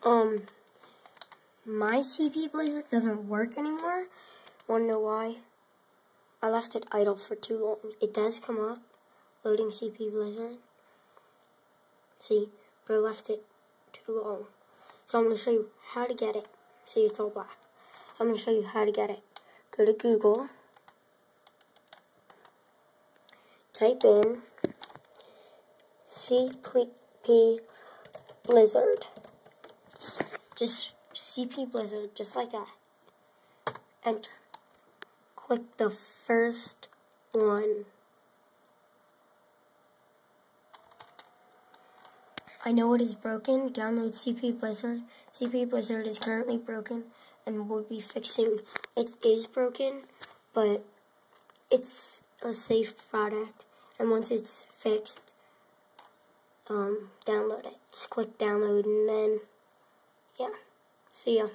My CP Blizzard doesn't work anymore. Wanna know why? I left it idle for too long. It does come up, loading CP Blizzard. See, but I left it too long. So I'm gonna show you how to get it. See, it's all black. I'm gonna show you how to get it. Go to Google. Type in CP Blizzard. Just CP Blizzard, just like that. Enter. Click the first one. I know it is broken. Download CP Blizzard. CP Blizzard is currently broken and will be fixing. It is broken, but it's a safe product. And once it's fixed, download it. Just click download and then, yeah. See ya.